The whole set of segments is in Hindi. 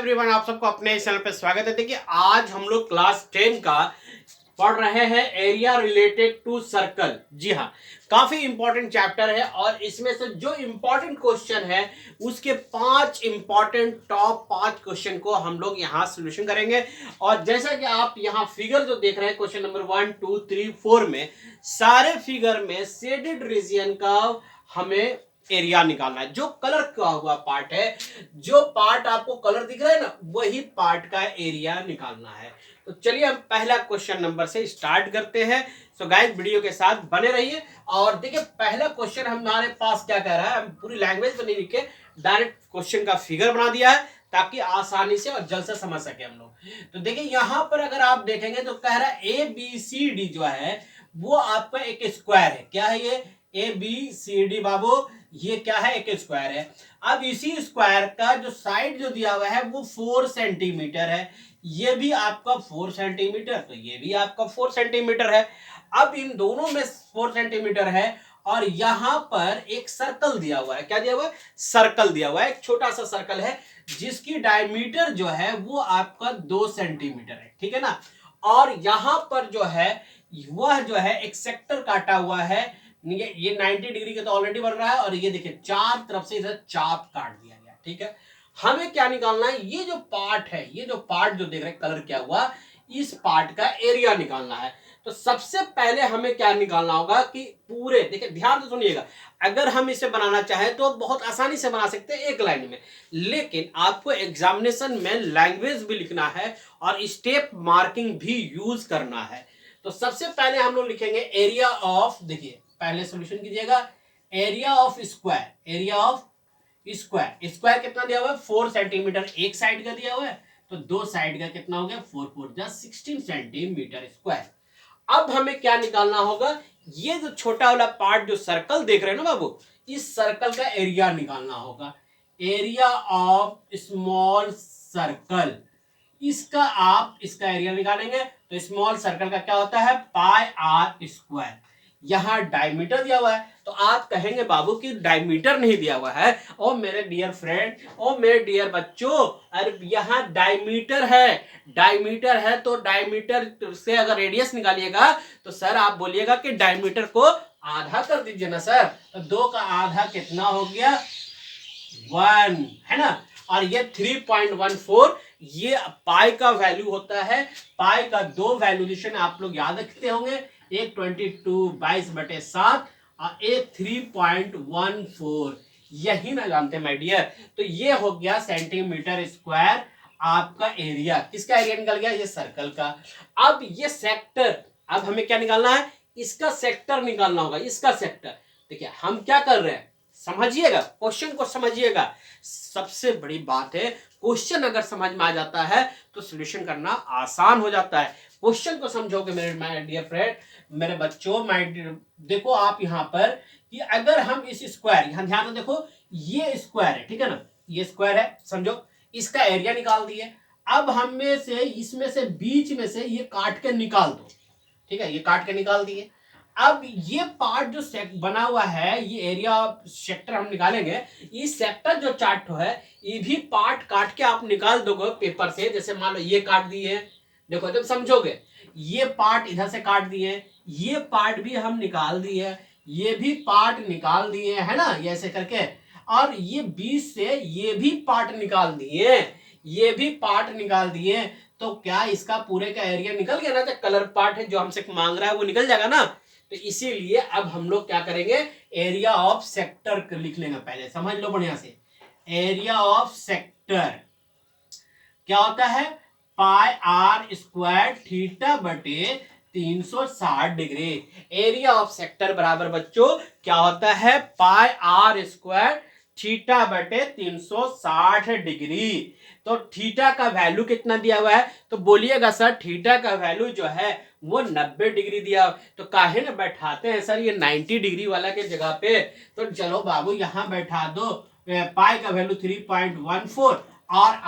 एवरीवन, आप सबको अपने इस चैनल पे स्वागत है। देखिए आज हम लोग क्लास 10 का पढ़ रहे हैं एरिया रिलेटेड टू सर्कल। जी हाँ, काफी इंपॉर्टेंट चैप्टर है और इसमें से जो इंपॉर्टेंट क्वेश्चन है उसके 5 इंपॉर्टेंट टॉप 5 क्वेश्चन को हम लोग यहाँ सोल्यूशन करेंगे। और जैसा कि आप यहाँ फिगर जो देख रहे हैं क्वेश्चन नंबर 1, 2, 3, 4 में सारे फिगर में शेडेड रीजन का हमें एरिया निकालना है। जो कलर का हुआ पार्ट है, जो पार्ट आपको कलर दिख रहा है ना, वही पार्ट का एरिया निकालना है। तो चलिए हम पहला क्वेश्चन नंबर से स्टार्ट करते हैं। सो गाइस वीडियो के साथ बने रहिए। और देखिए पहला क्वेश्चन हमारे पास क्या कह रहा है, हम पूरी लैंग्वेज में नहीं लिखे, डायरेक्ट क्वेश्चन का फिगर बना दिया है ताकि आसानी से और जल्द से समझ सके हम लोग। तो देखिए यहां पर अगर आप देखेंगे तो कह रहा है ABCD जो है वो आपका एक स्क्वायर है। क्या है ये ABCD बाबू? ये क्या है? एक स्क्वायर है। अब इसी स्क्वायर का जो साइड जो दिया हुआ है वो 4 सेंटीमीटर है। ये भी आपका 4 सेंटीमीटर, तो ये भी आपका 4 सेंटीमीटर है। अब इन दोनों में 4 सेंटीमीटर है और यहां पर एक सर्कल दिया हुआ है। क्या दिया हुआ है? सर्कल दिया हुआ है। एक छोटा सा सर्कल है जिसकी डायमीटर जो है वो आपका 2 सेंटीमीटर है। ठीक है ना। और यहां पर जो है वह जो है एक सेक्टर काटा हुआ है। ये 90 डिग्री का तो ऑलरेडी बन रहा है और ये देखिए चार तरफ से इधर चाप काट दिया गया। ठीक है, हमें क्या निकालना है? ये जो पार्ट है, ये जो पार्ट जो देख रहे हैं कलर क्या हुआ, इस पार्ट का एरिया निकालना है। तो सबसे पहले हमें क्या निकालना होगा कि पूरे, देखिए ध्यान से सुनिएगा, अगर हम इसे बनाना चाहें तो बहुत आसानी से बना सकते हैं एक लाइन में, लेकिन आपको एग्जामिनेशन में लैंग्वेज भी लिखना है और स्टेप मार्किंग भी यूज करना है। तो सबसे पहले हम लोग लिखेंगे एरिया ऑफ, देखिए पहले सॉल्यूशन कीजिएगा, area of square. Area of square, square कितना दिया हुआ है? 4 सेंटीमीटर एक साइड का दिया हुआ है, तो दो साइड का कितना हो गया? 4 4 जा 16 सेंटीमीटर स्क्वायर। अब हमें क्या निकालना होगा? ये जो छोटा वाला पार्ट जो सर्कल देख रहे हैं ना बाबू, इस सर्कल का एरिया निकालना होगा। एरिया ऑफ स्मॉल सर्कल, इसका एरिया निकालेंगे तो स्मॉल सर्कल का क्या होता है? पाई आर स्क्वायर। यहां डायमीटर दिया हुआ है तो आप कहेंगे बाबू कि डायमीटर नहीं दिया हुआ है। ओ मेरे डियर फ्रेंड, ओ मेरे डियर बच्चों, अरे यहां डायमीटर है। डायमीटर है तो डायमीटर से अगर रेडियस निकालिएगा तो सर आप बोलिएगा कि डायमीटर को आधा कर दीजिए ना सर। तो 2 का आधा कितना हो गया? 1, है ना। और ये 3.14 ये पाई का वैल्यू होता है। पाई का 2 वैल्यूएशन आप लोग याद रखते होंगे, एक 22/7 और एक 3.14। यही ना जानते हैं माय डियर। तो ये हो गया सेंटीमीटर स्क्वायर आपका एरिया। किसका एरिया निकल गया? ये सर्कल का। अब ये सेक्टर, अब हमें क्या निकालना है? इसका सेक्टर निकालना होगा, इसका सेक्टर। देखिए हम क्या कर रहे हैं, समझिएगा, क्वेश्चन को समझिएगा। सबसे बड़ी बात है, क्वेश्चन अगर समझ में आ जाता है तो सॉल्यूशन करना आसान हो जाता है। क्वेश्चन को समझोगे मेरे माय डियर फ्रेंड, मेरे बच्चों, माय डियर, देखो आप यहाँ पर कि अगर हम इस स्क्वायर, यहाँ ध्यान से देखो, ये स्क्वायर है, ठीक है ना, ये स्क्वायर है, समझो, इसका एरिया निकाल दिए। अब हम में से इसमें से बीच में से ये काट के निकाल दो। ठीक है, ये काट के निकाल दिए। अब ये पार्ट जो बना हुआ है, ये एरिया सेक्टर हम निकालेंगे। इस सेक्टर जो चार्ट है, ये भी पार्ट काट के आप निकाल दोगे पेपर से। जैसे मान लो ये काट दिए, देखो जब समझोगे, ये पार्ट इधर से काट दिए, ये पार्ट भी हम निकाल दिए, ये भी पार्ट निकाल दिए, है ना, ये ऐसे करके। और ये बीच से ये भी पार्ट निकाल दिए, ये भी पार्ट निकाल दिए। तो क्या इसका पूरे का एरिया निकल गया ना? जो कलर पार्ट है जो हमसे मांग रहा है वो निकल जाएगा ना। तो इसीलिए अब हम लोग क्या करेंगे, एरिया ऑफ सेक्टर लिख लेंगे। पहले समझ लो बढ़िया से, एरिया ऑफ सेक्टर क्या होता है? पाई आर स्क्वायर थीटा बटे 360 डिग्री। एरिया ऑफ सेक्टर बराबर बच्चों क्या होता है? पाई आर स्क्वायर थीटा बटे 360 डिग्री। तो थीटा का वैल्यू कितना दिया हुआ है? तो बोलिएगा सर थीटा का वैल्यू जो है वो 90 डिग्री दिया। तो काहे ना बैठाते हैं सर ये 90 डिग्री वाला के जगह पे। तो चलो बाबू यहां बैठा दो, पाई का वैल्यू 3.14 और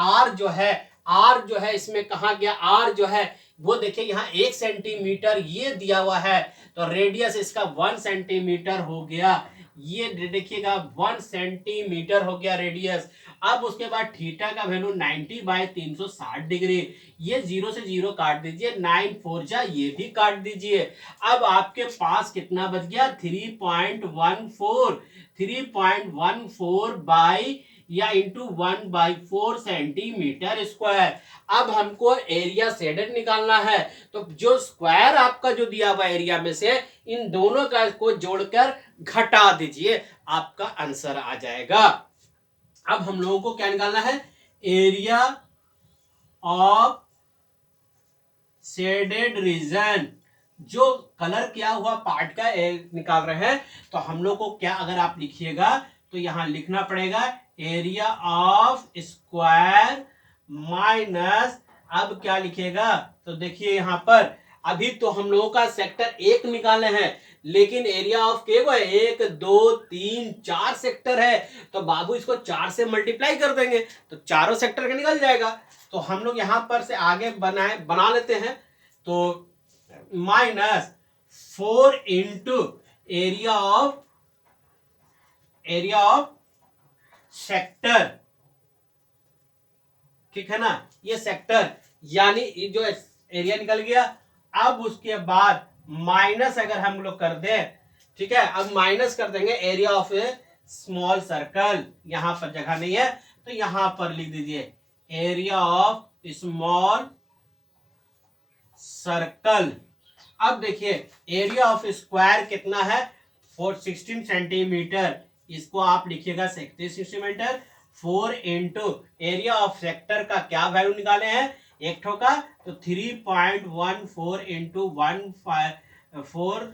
आर जो है इसमें कहा गया? आर जो है वो देखिए यहाँ 1 सेंटीमीटर ये दिया हुआ है, तो रेडियस इसका 1 सेंटीमीटर हो गया। ये देखिएगा 1 सेंटीमीटर हो गया रेडियस। अब उसके बाद थीटा का वैल्यू 90/360 डिग्री, ये 0 से 0 काट दीजिए, 9 4 जा ये भी काट दीजिए। अब आपके पास कितना बच गया, 3.14 बाई या इंटू 1/4 सेंटीमीटर स्क्वायर। अब हमको एरिया शेडेड निकालना है, तो जो स्क्वायर आपका जो दिया हुआ एरिया में से इन दोनों का को जोड़कर घटा दीजिए, आपका आंसर आ जाएगा। अब हम लोगों को क्या निकालना है, एरिया ऑफ शेडेड रीजन, जो कलर किया हुआ पार्ट का निकाल रहे हैं। तो हम लोग को क्या, अगर आप लिखिएगा तो यहां लिखना पड़ेगा एरिया ऑफ स्क्वायर माइनस, अब क्या लिखिएगा, तो देखिए यहां पर अभी तो हम लोगों का सेक्टर 1 निकाले हैं, लेकिन एरिया ऑफ के वो है 1 2 3 4 सेक्टर है, तो बाबू इसको 4 से मल्टीप्लाई कर देंगे तो चारों सेक्टर का निकल जाएगा। तो हम लोग यहां पर से आगे बना लेते हैं, तो -4 इंटू एरिया ऑफ सेक्टर, ठीक है ना, ये सेक्टर यानी ये जो एरिया निकल गया। अब उसके बाद माइनस अगर हम लोग कर दे, ठीक है, अब माइनस कर देंगे area of A small circle, यहां पर जगह नहीं है तो यहां पर लिख दीजिए एरिया ऑफ स्मॉल सर्कल। अब देखिए एरिया ऑफ स्क्वायर कितना है, 16 सेंटीमीटर, इसको आप लिखिएगा 36 centimetre. 4 into area of sector का क्या वैल्यू निकाले हैं एक ठो का, तो 3.14 इंटू 1.4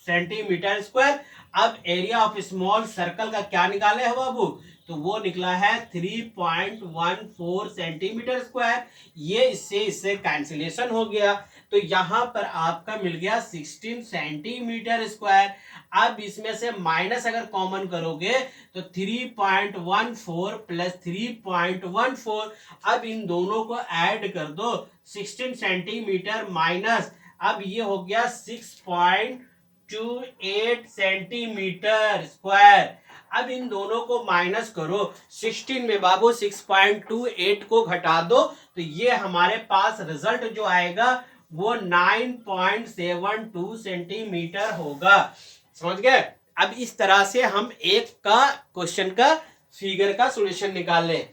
सेंटीमीटर स्क्वायर। अब एरिया ऑफ स्मॉल सर्कल का क्या निकाले हैं बाबू, तो वो निकला है 3.14 सेंटीमीटर स्क्वायर। ये इससे कैंसिलेशन हो गया, तो यहां पर आपका मिल गया 16 सेंटीमीटर स्क्वायर। अब इसमें से माइनस अगर कॉमन करोगे तो 3.14 प्लस 3.14, अब इन दोनों को ऐड कर दो, 16 सेंटीमीटर माइनस, अब ये हो गया 6.28 सेंटीमीटर स्क्वायर। अब इन दोनों को माइनस करो, 16 में बाबू 6.28 को घटा दो, तो ये हमारे पास रिजल्ट जो आएगा वो 9.72 सेंटीमीटर होगा। समझ गए। अब इस तरह से हम एक का क्वेश्चन का फिगर का सॉल्यूशन निकाल लें।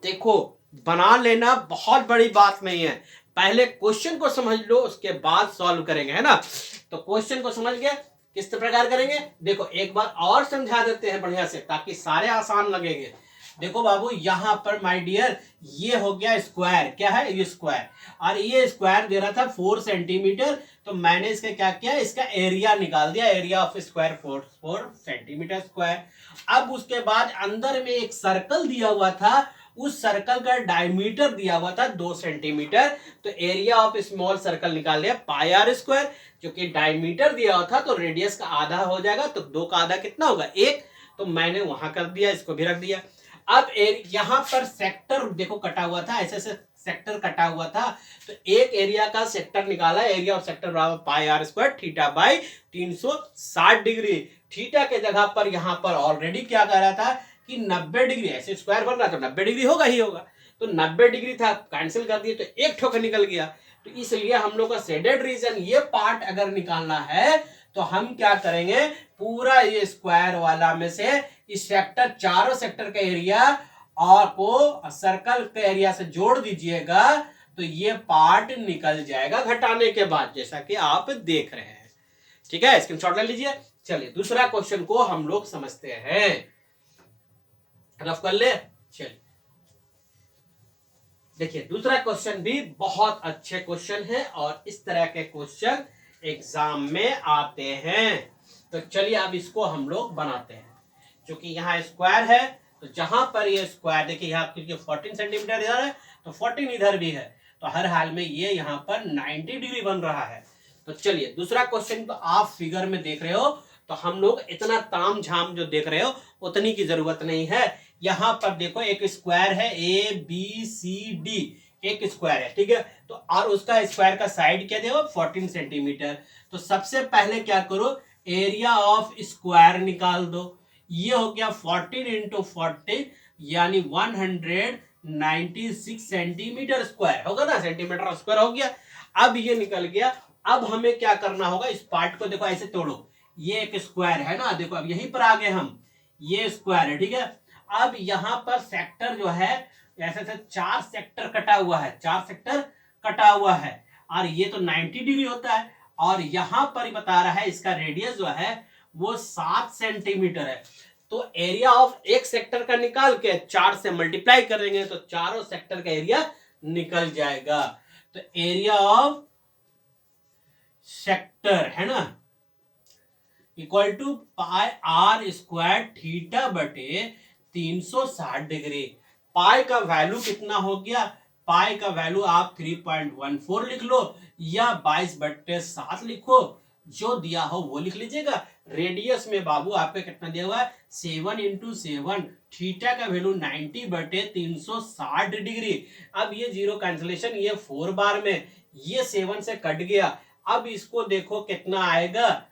देखो बना लेना बहुत बड़ी बात नहीं है, पहले क्वेश्चन को समझ लो उसके बाद सॉल्व करेंगे, है ना। तो क्वेश्चन को समझ गए, किस प्रकार करेंगे देखो एक बार और समझा देते हैं बढ़िया से, ताकि सारे आसान लगेंगे। देखो बाबू यहां पर माय डियर ये हो गया स्क्वायर, क्या है ये स्क्वायर, और ये स्क्वायर दे रहा था 4 सेंटीमीटर, तो मैंने इसका क्या किया, इसका एरिया निकाल दिया, area of square 4 centimetre square. अब उसके बाद अंदर में एक सर्कल दिया हुआ था, उस सर्कल का डायमीटर दिया हुआ था 2 सेंटीमीटर, तो एरिया ऑफ स्मॉल सर्कल निकाल लिया पाई आर स्क्वायर, क्योंकि डायमीटर दिया हुआ था तो रेडियस का आधा हो जाएगा, तो 2 का आधा कितना होगा 1, तो मैंने वहां कर दिया, इसको भी रख दिया। अब यहाँ पर सेक्टर देखो कटा हुआ था, ऐसे ऐसे सेक्टर कटा हुआ था, तो एक एरिया का सेक्टर निकाला, एरिया ऑफ सेक्टर बराबर pi r square theta by 360 degree. Theta के जगह पर यहाँ पर ऑलरेडी क्या कह रहा था कि 90 डिग्री, ऐसे स्क्वायर बन रहा तो 90 डिग्री होगा ही होगा, तो 90 डिग्री था, कैंसिल कर दिए तो एक ठोकर निकल गया। तो इसलिए हम लोग का शेडेड रीजन ये पार्ट अगर निकालना है तो हम क्या करेंगे, पूरा ये स्क्वायर वाला में से इस सेक्टर, चारों सेक्टर का एरिया और को सर्कल के एरिया से जोड़ दीजिएगा, तो ये पार्ट निकल जाएगा घटाने के बाद, जैसा कि आप देख रहे हैं। ठीक है, स्क्रीनशॉट ले लीजिए। चलिए दूसरा क्वेश्चन को हम लोग समझते हैं, रफ कर ले। चलिए देखिए दूसरा क्वेश्चन भी बहुत अच्छे क्वेश्चन है, और इस तरह के क्वेश्चन एग्जाम में आते हैं। तो चलिए अब इसको हम लोग बनाते हैं, क्योंकि यहाँ स्क्वायर है, तो जहां पर ये स्क्वायर देखिए यहाँ 14 सेंटीमीटर इधर है तो 14 इधर भी है, तो हर हाल में ये यहाँ पर 90 डिग्री बन रहा है। तो चलिए दूसरा क्वेश्चन तो आप फिगर में देख रहे हो, तो हम लोग इतना ताम झाम जो देख रहे हो उतनी की जरूरत नहीं है। यहाँ पर देखो एक स्क्वायर है ABCD, एक स्क्वायर है, ठीक है, तो और उसका स्क्वायर का साइड क्या देखो 14 सेंटीमीटर। तो सबसे पहले क्या करो, एरिया ऑफ स्क्वायर निकाल दो, ये हो गया 14 इंटू 14 यानी 196 सेंटीमीटर स्क्वायर होगा ना, सेंटीमीटर स्क्वायर हो गया। अब ये निकल गया। अब हमें क्या करना होगा, इस पार्ट को देखो ऐसे तोड़ो, ये एक स्क्वायर है ना, देखो अब यहीं पर आ गए हम, ये स्क्वायर है, ठीक है। अब यहां पर सेक्टर जो है ऐसे ऐसे 4 सेक्टर कटा हुआ है, 4 सेक्टर कटा हुआ है, और ये तो 90 डिग्री होता है, और यहां पर बता रहा है इसका रेडियस जो है वो 7 सेंटीमीटर है। तो एरिया ऑफ एक सेक्टर का निकाल के 4 से मल्टीप्लाई करेंगे तो चारों सेक्टर का एरिया निकल जाएगा। तो एरिया ऑफ सेक्टर है ना equal to pi r square theta बटे 360 डिग्री। पाई का वैल्यू कितना हो गया, पाई का वैल्यू आप 3.14 लिख लो या 22/7 लिखो, जो दिया हो वो लिख लीजिएगा। रेडियस में बाबू आपका कितना दिया हुआ है 7 × 7, थीटा का वैल्यू 90/360 डिग्री। अब ये जीरो कैंसिलेशन, ये 4 बार में ये 7 से कट गया। अब इसको देखो कितना आएगा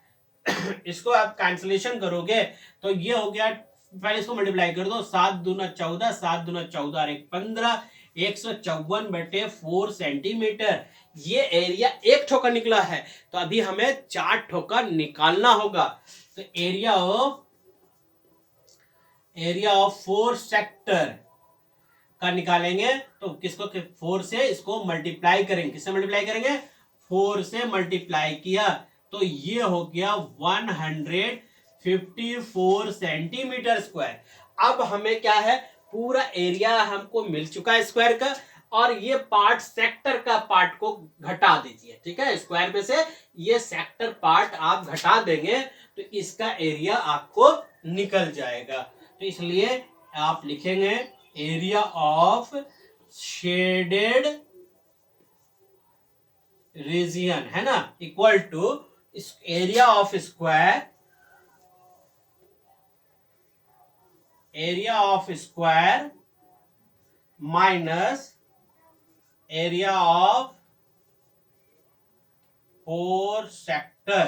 इसको आप कैंसिलेशन करोगे तो ये हो गया, पहले इसको मल्टीप्लाई कर दो, 7 दूना 14, 7 दूना 14 और 1 15, 154/4 सेंटीमीटर। ये एरिया एक ठोका निकला है, तो अभी हमें 4 ठोका निकालना होगा। तो एरिया ऑफ 4 सेक्टर का निकालेंगे तो किसको 4 से इसको मल्टीप्लाई करेंगे, किससे मल्टीप्लाई करेंगे 4 से मल्टीप्लाई किया तो ये हो गया 154 सेंटीमीटर स्क्वायर। अब हमें क्या है, पूरा एरिया हमको मिल चुका है स्क्वायर का, और ये पार्ट सेक्टर का पार्ट को घटा दीजिए, ठीक है। स्क्वायर में से ये सेक्टर पार्ट आप घटा देंगे तो इसका एरिया आपको निकल जाएगा। तो इसलिए आप लिखेंगे एरिया ऑफ शेडेड रीजियन है ना equal to area of square, area of square minus area of 4 sector.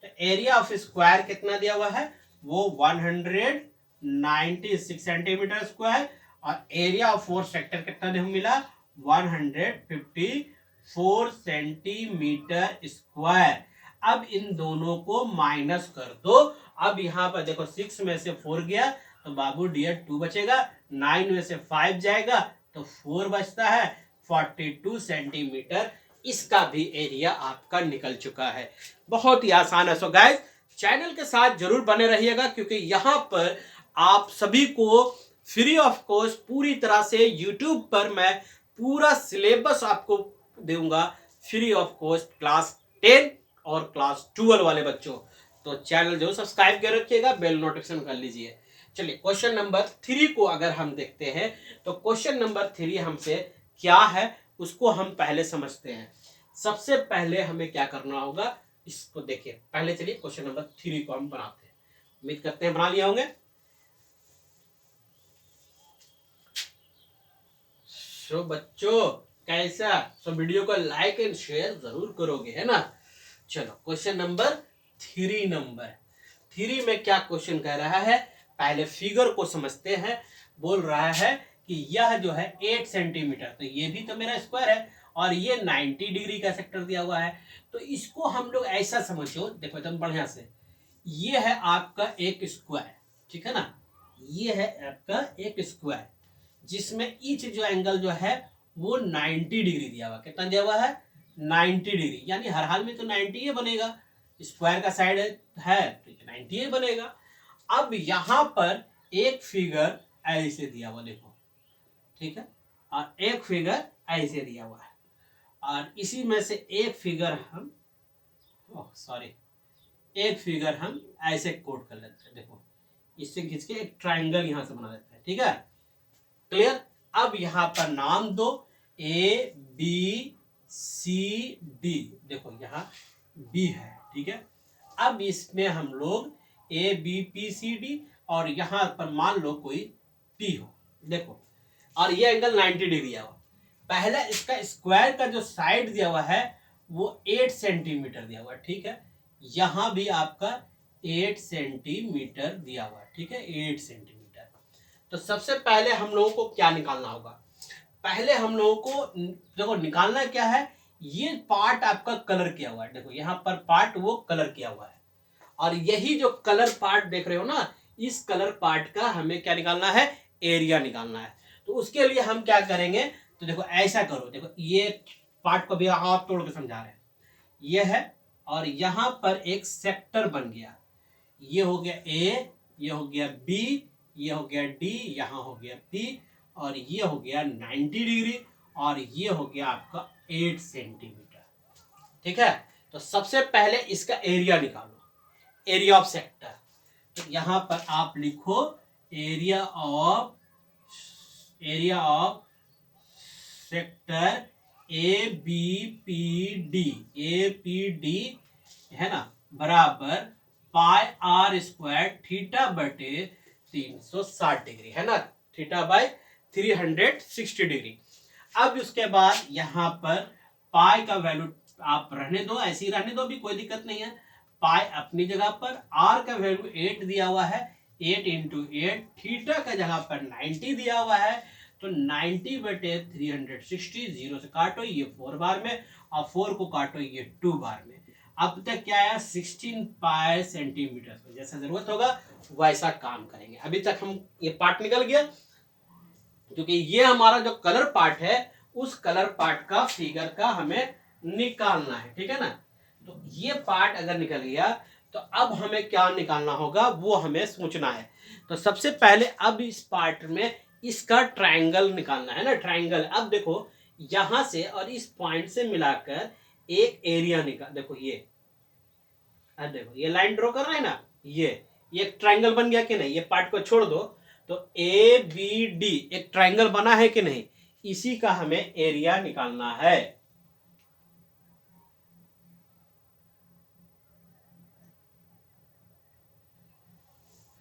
तो एरिया ऑफ स्क्वायर कितना दिया हुआ है वो 196 सेंटीमीटर स्क्वायर, और एरिया ऑफ 4 सेक्टर कितना देखो मिला 154 सेंटीमीटर स्क्वायर। अब इन दोनों को माइनस कर दो। अब यहां पर देखो 6 में से 4 गया तो बाबू डियर 2 बचेगा, 9 में से 5 जाएगा तो 4 बचता है, 42 सेंटीमीटर इसका भी एरिया आपका निकल चुका है। बहुत ही आसान है। सो गाइस चैनल के साथ जरूर बने रहिएगा, क्योंकि यहाँ पर आप सभी को फ्री ऑफ कॉस्ट पूरी तरह से यूट्यूब पर मैं पूरा सिलेबस आपको दूंगा फ्री ऑफ कॉस्ट, क्लास 10 और क्लास 12 वाले बच्चों। तो चैनल जरूर सब्सक्राइब कर रखिएगा, बेल नोटिफिकेशन कर लीजिए। चलिए क्वेश्चन नंबर 3 को अगर हम देखते हैं तो क्वेश्चन नंबर 3 हमसे क्या है उसको हम पहले समझते हैं। सबसे पहले हमें क्या करना होगा इसको देखिए, पहले चलिए क्वेश्चन नंबर 3 को हम बनाते हैं। उम्मीद करते हैं बना लिए होंगे। सो बच्चों कैसा, सो वीडियो को लाइक एंड शेयर जरूर करोगे है ना। चलो क्वेश्चन नंबर 3 में क्या क्वेश्चन कह रहा है, पहले फिगर को समझते हैं। बोल रहा है कि यह जो है 8 सेंटीमीटर, तो ये भी तो मेरा स्क्वायर है, और ये 90 डिग्री का सेक्टर दिया हुआ है। तो इसको हम लोग ऐसा समझो, देखो एकदम बढ़िया से, ये है आपका एक स्क्वायर, ठीक है ना, ये है आपका एक स्क्वायर जिसमें ईच जो एंगल जो है वो 90 डिग्री दिया हुआ, कितना दिया हुआ है 90 डिग्री, यानी हर हाल में तो 90 ही बनेगा, स्क्वायर का साइड है तो 90 ही बनेगा। अब यहां पर एक फिगर ऐसे दिया हुआ देखो, ठीक है, और एक फिगर ऐसे दिया हुआ है, और इसी में से एक फिगर हम एक फिगर हम ऐसे कोट कर लेते हैं, देखो इससे खींच के एक ट्राइंगल यहां से बना देते हैं, ठीक है, क्लियर। अब यहां पर नाम दो ए बी सी डी, देखो यहां बी है, ठीक है। अब इसमें हम लोग A B P C D, और यहां पर मान लो कोई पी हो, देखो, और ये एंगल 90 डिग्री दिया हुआ। पहला इसका स्क्वायर का जो साइड दिया हुआ है वो 8 सेंटीमीटर दिया हुआ है, ठीक है, यहां भी आपका 8 सेंटीमीटर दिया हुआ है, ठीक है, 8 सेंटीमीटर। तो सबसे पहले हम लोगों को क्या निकालना होगा, पहले हम लोगों को देखो निकालना क्या है, ये पार्ट आपका कलर किया हुआ है, देखो यहाँ पर पार्ट वो कलर किया हुआ है, और यही जो कलर पार्ट देख रहे हो ना, इस कलर पार्ट का हमें क्या निकालना है, एरिया निकालना है। तो उसके लिए हम क्या करेंगे, तो देखो ऐसा करो, देखो ये पार्ट को भी आप तोड़ के समझा रहे हैं, ये है, और यहां पर एक सेक्टर बन गया, ये हो गया ए, ये हो गया बी, ये हो गया डी, यहाँ हो गया पी, और ये हो गया 90 डिग्री, और ये हो गया आपका 8 सेंटीमीटर। ठीक है, तो सबसे पहले इसका एरिया निकालो, एरिया ऑफ सेक्टर। तो यहां पर आप लिखो area of sector A B P D है ना, बराबर पाई आर स्क्वायर थीटा बटे 360 डिग्री, है ना, थीटा बाय 360 डिग्री। अब उसके बाद यहाँ पर पाई का वैल्यू आप रहने दो, ऐसे ही रहने दो, भी कोई दिक्कत नहीं है, पाई अपनी जगह पर, आर का वैल्यू 8 दिया हुआ है, 8 इंटू 8, थीटा का जगह पर 90 दिया हुआ है, तो 90 बटे 360, 0 से काटो ये 4 बार में, और 4 को काटो ये 2 बार में। अब तक क्या आया, 16 पाई सेंटीमीटर। जैसा जरूरत होगा वैसा काम करेंगे। अभी तक हम ये पार्ट निकल गया, क्योंकि ये हमारा जो कलर पार्ट है, उस कलर पार्ट का फिगर का हमें निकालना है, ठीक है ना। तो ये पार्ट अगर निकल गया, तो अब हमें क्या निकालना होगा वो हमें सोचना है। तो सबसे पहले अब इस पार्ट में इसका ट्रायंगल निकालना है ना, ट्रायंगल। अब देखो यहां से और इस पॉइंट से मिलाकर एक एरिया निकाल, देखो ये, अब देखो ये लाइन ड्रॉ कर रहा है ना, ये एक ट्रायंगल बन गया कि नहीं, ये पार्ट को छोड़ दो, तो ए बी डी एक ट्रायंगल बना है कि नहीं, इसी का हमें एरिया निकालना है।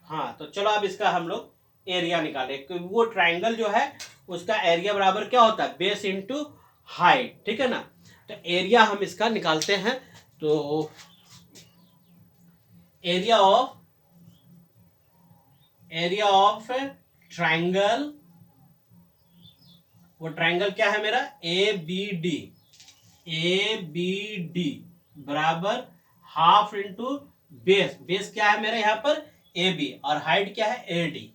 हाँ, तो चलो अब इसका हम लोग एरिया निकालें, क्योंकि वो ट्रायंगल जो है उसका एरिया बराबर क्या होता है, बेस इंटू हाइट, ठीक है ना। तो एरिया हम इसका निकालते हैं। तो एरिया ऑफ ट्रायंगल, वो ट्रायंगल क्या है मेरा, ए बी डी बराबर हाफ इंटू बेस, बेस क्या है मेरा यहाँ पर ए बी, और हाइट क्या है A D,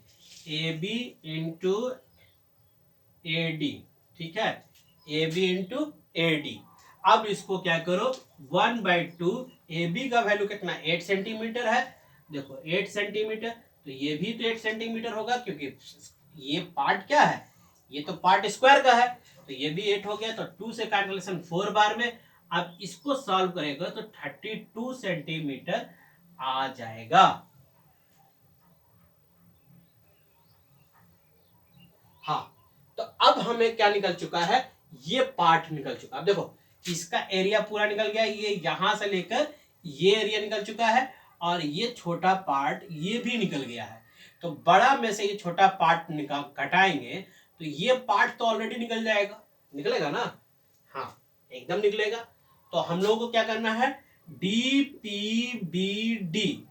A B into A D, ठीक है, A B into A D. अब इसको क्या करो, 1/2, ए बी का वैल्यू कितना 8 सेंटीमीटर है, देखो 8 सेंटीमीटर, तो ये भी तो 8 सेंटीमीटर होगा, क्योंकि ये पार्ट क्या है, ये तो पार्ट स्क्वायर का है, तो ये भी 8 हो गया, तो 2 से कैंसिलेशन 4 बार में। अब इसको सॉल्व करेगा तो 32 सेंटीमीटर आ जाएगा। हाँ, तो अब हमें क्या निकल चुका है, ये पार्ट निकल चुका। अब देखो इसका एरिया पूरा निकल गया, ये यहां से लेकर ये एरिया निकल चुका है, और ये छोटा पार्ट ये भी निकल गया है। तो बड़ा में से ये छोटा पार्ट निकाल घटाएंगे, तो ये पार्ट तो ऑलरेडी निकल जाएगा, निकलेगा ना, हाँ एकदम निकलेगा। तो हम लोगों को क्या करना है, D P B D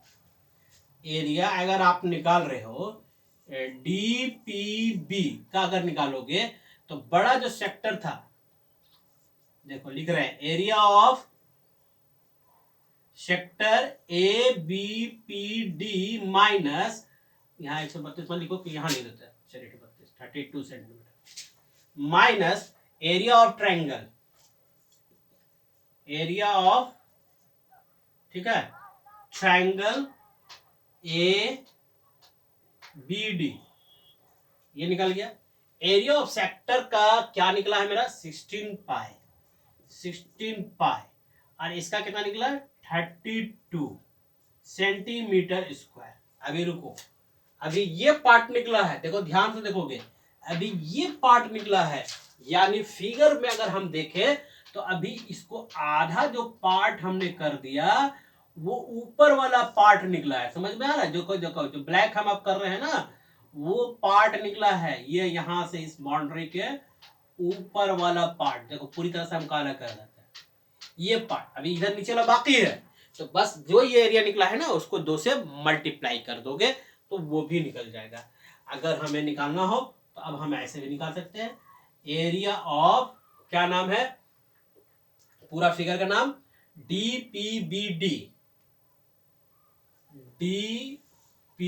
area अगर आप निकाल रहे हो, डी पी बी का अगर निकालोगे, तो बड़ा जो सेक्टर था, देखो लिख रहे हैं area of sector A B P D minus, यहाँ 132 में लिखो कि यहाँ लिख देते हैं, चलिए 32 centimetre, minus area of triangle, area of, ठीक है, ट्रायंगल ए बी डी, ये निकल गया। एरिया ऑफ सेक्टर का क्या निकला है मेरा, 16 पाई, और इसका कितना निकला, 32 सेंटीमीटर स्क्वायर। अभी रुको, अभी ये पार्ट निकला है, देखो ध्यान से देखोगे, अभी ये पार्ट निकला है, यानी फिगर में अगर हम देखें तो अभी इसको आधा जो पार्ट हमने कर दिया, वो ऊपर वाला पार्ट निकला है, समझ में आ रहा है, जो ब्लैक हम अब कर रहे हैं ना, वो पार्ट निकला है, ये यहां से इस बाउंड्री के ऊपर वाला पार्ट, देखो पूरी तरह से हम काला कर देते हैं, ये पार्ट अभी इधर नीचे वाला बाकी है। तो बस जो ये एरिया निकला है ना, उसको 2 से मल्टीप्लाई कर दोगे तो वो भी निकल जाएगा। अगर हमें निकालना हो तो अब हम ऐसे भी निकाल सकते हैं, एरिया ऑफ, क्या नाम है पूरा फिगर का नाम, DPBD, DPB,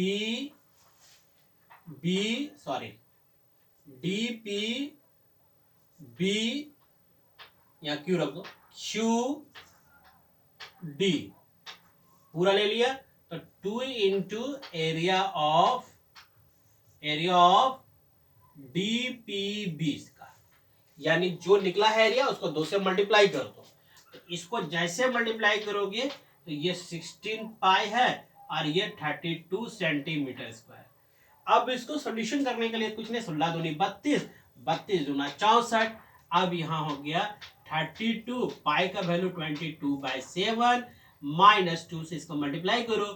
या क्यू रख दो, QD पूरा ले लिया, तो 2 इंटू एरिया ऑफ DPB का, यानी जो निकला है एरिया उसको 2 से मल्टीप्लाई कर दो। तो इसको जैसे मल्टीप्लाई करोगे तो ये 16 पाई है और ये 32 सेंटीमीटर स्क्वायर। अब इसको सोल्यूशन करने के लिए कुछ नहीं, 16 दूनी 32, 32 दूना 64। अब यहाँ हो गया 32, पाई का वैल्यू 22/7 माइनस 2 से इसको मल्टीप्लाई करो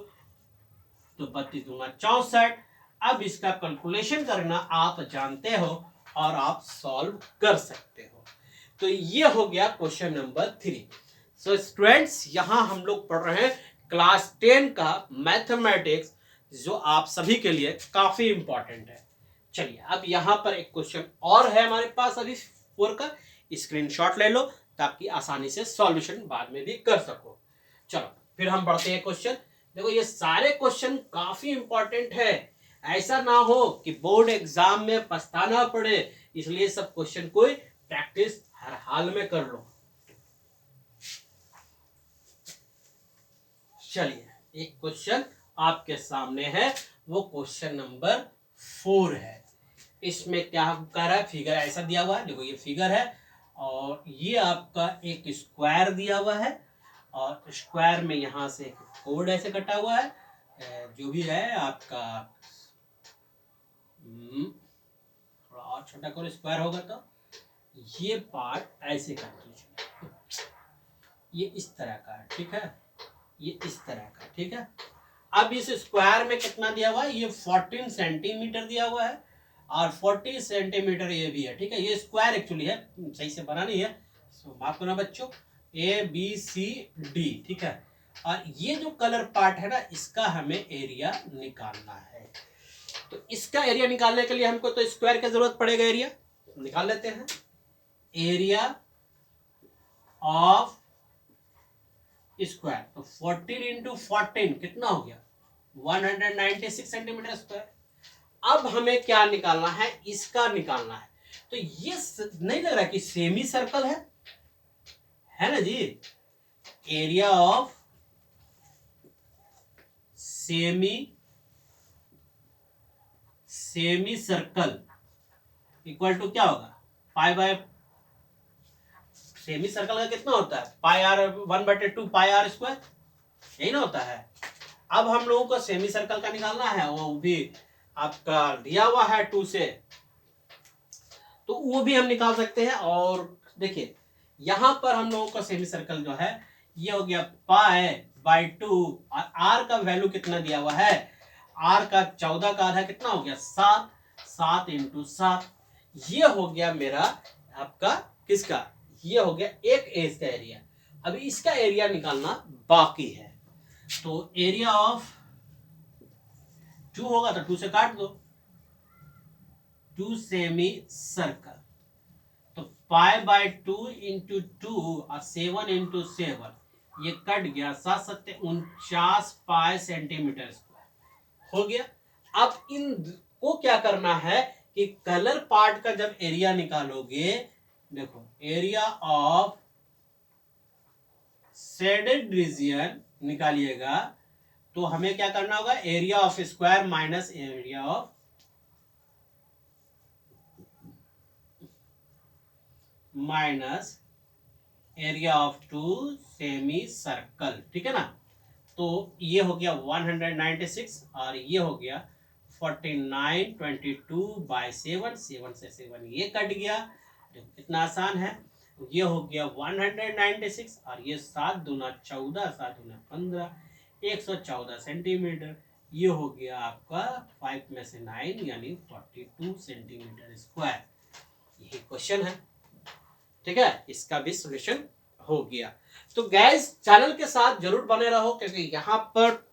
तो 32 दूना 64। अब इसका कैलकुलेशन करना आप जानते हो और आप सॉल्व कर सकते हो। तो ये हो गया क्वेश्चन नंबर 3। सो स्टूडेंट्स, यहां हम लोग पढ़ रहे हैं क्लास 10 का मैथमेटिक्स, जो आप सभी के लिए काफी इंपॉर्टेंट है। चलिए, अब यहां पर एक क्वेश्चन और है हमारे पास अभी 4 का, स्क्रीनशॉट ले लो ताकि आसानी से सॉल्यूशन बाद में भी कर सको। चलो फिर हम बढ़ते हैं क्वेश्चन। देखो ये सारे क्वेश्चन काफी इंपॉर्टेंट है, ऐसा ना हो कि बोर्ड एग्जाम में पछताना पड़े, इसलिए सब क्वेश्चन को प्रैक्टिस हर हाल में कर लो। चलिए, एक क्वेश्चन आपके सामने है, वो क्वेश्चन नंबर 4 है। इसमें क्या कर रहा है, फिगर ऐसा दिया हुआ है, देखो ये फिगर है और ये आपका एक स्क्वायर दिया हुआ है और स्क्वायर में यहां से एक कोड ऐसे कटा हुआ है, जो भी है आपका, थोड़ा और छोटा करो, स्क्वायर होगा तो ये पार्ट ऐसे कर दीजिए, ये इस तरह का है, ठीक है, ये इस तरह का, ठीक है। अब इस स्क्वायर में कितना दिया हुआ है, ये 14 सेंटीमीटर दिया हुआ है और 40 सेंटीमीटर ये भी है, ठीक है। ये स्क्वायर एक्चुअली है, सही से बना नहीं है, सो माफ करना बच्चों, ABCD, ठीक है। और ये जो कलर पार्ट है ना, इसका हमें एरिया निकालना है। तो इसका एरिया निकालने के लिए हमको तो स्क्वायर की जरूरत पड़ेगा, एरिया निकाल लेते हैं। एरिया ऑफ स्क्वायर, तो 14 इंटू 14 कितना हो गया, 196 सेंटीमीटर स्क्वायर। अब हमें क्या निकालना है, इसका निकालना है। तो ये नहीं लग रहा कि सेमी सर्कल है ना जी, area of semi circle equal to क्या होगा, पाई बाय, सेमी सर्कल का कितना होता है, पाई आर 1/2 पाई आर स्क्वायर, यही ना होता है। अब हम लोगों को सेमी सर्कल का निकालना है, वो भी आपका दिया हुआ है 2 से, तो वो भी हम निकाल सकते हैं। और देखिए यहां पर हम लोगों का सेमी सर्कल जो है ये हो गया π/2 और आर का वैल्यू कितना दिया हुआ है, आर का 14 का आधा कितना हो गया 7, 7 इंटू 7, ये हो गया मेरा आपका किसका, ये हो गया एक एज का एरिया। अभी इसका एरिया निकालना बाकी है। तो एरिया ऑफ 2 होगा तो 2 से काट दो, 2 सेमी सर्कल, तो π/2 इंटू 2 और 7 इंटू 7, ये कट गया, 7 7 49 पाई सेंटीमीटर स्क्वायर हो गया। अब इन को क्या करना है कि कलर पार्ट का जब एरिया निकालोगे, देखो एरिया ऑफ शेडेड रीजन निकालिएगा, तो हमें क्या करना होगा, area of square minus area of area of 2 semi circle, ठीक है ना। तो ये हो गया 196 और ये हो गया 49, 22/7, 7 से 7 ये कट गया, कितना आसान है। ये हो गया 196 और ये 7 दूना 14, 7 दूना 15, 114 सेंटीमीटर, ये हो गया आपका 5 में से 9 यानी 42 सेंटीमीटर स्क्वायर। यही क्वेश्चन है, ठीक है, इसका भी सॉल्यूशन हो गया। तो गैस चैनल के साथ जरूर बने रहो, क्योंकि यहाँ पर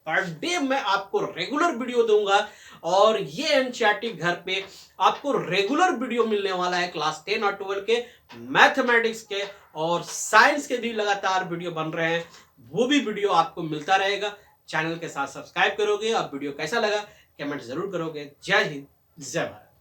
डे मैं आपको रेगुलर वीडियो दूंगा और ये एनसीईआरटी घर पे आपको रेगुलर वीडियो मिलने वाला है। क्लास 10 और 12 के मैथमेटिक्स के और साइंस के भी लगातार वीडियो बन रहे हैं, वो भी वीडियो आपको मिलता रहेगा। चैनल के साथ सब्सक्राइब करोगे और वीडियो कैसा लगा कमेंट जरूर करोगे। जय हिंद, जय भारत।